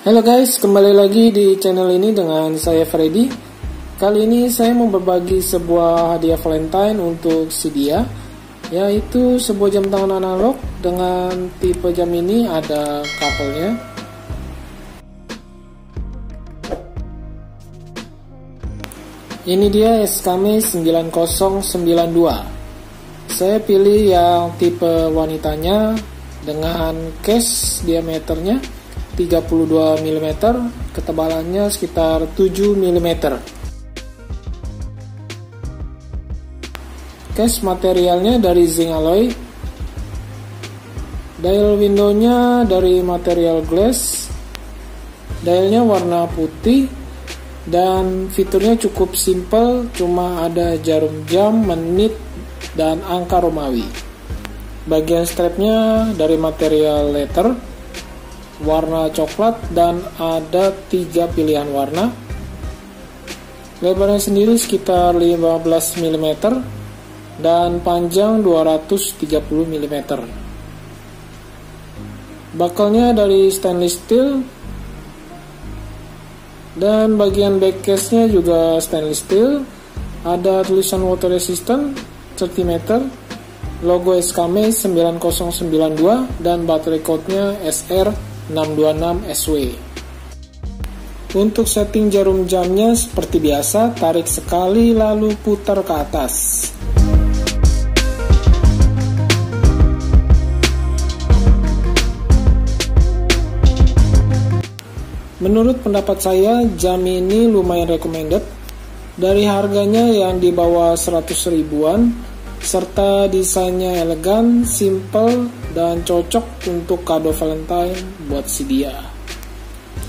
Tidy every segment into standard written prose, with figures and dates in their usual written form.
Halo guys, kembali lagi di channel ini dengan saya Freddy. Kali ini saya mau berbagi sebuah hadiah Valentine untuk si dia, yaitu sebuah jam tangan analog dengan tipe jam ini ada couple-nya. Ini dia SKME 9092. Saya pilih yang tipe wanitanya dengan case diameternya 32 mm, ketebalannya sekitar 7 mm. Case materialnya dari zinc alloy. Dial windownya dari material glass. Dialnya warna putih dan fiturnya cukup simple, cuma ada jarum jam, menit, dan angka Romawi. Bagian strapnya dari material leather warna coklat dan ada 3 pilihan warna. Lebarnya sendiri sekitar 15 mm dan panjang 230 mm. Bakalnya dari stainless steel dan bagian back case-nya juga stainless steel. Ada tulisan water resistant 30 meter, logo SKME 9092 dan baterai code-nya SR626SW. Untuk setting jarum jamnya seperti biasa, tarik sekali lalu putar ke atas. Menurut pendapat saya, jam ini lumayan recommended. Dari harganya yang di bawah 100 ribuan, serta desainnya elegan, simple, dan cocok untuk kado Valentine buat si dia.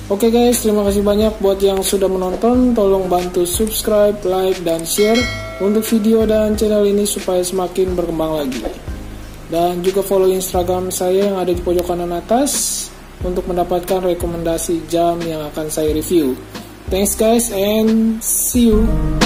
Oke guys, terima kasih banyak buat yang sudah menonton. Tolong bantu subscribe, like, dan share untuk video dan channel ini supaya semakin berkembang lagi. Dan juga follow Instagram saya yang ada di pojok kanan atas untuk mendapatkan rekomendasi jam yang akan saya review. Thanks guys and see you.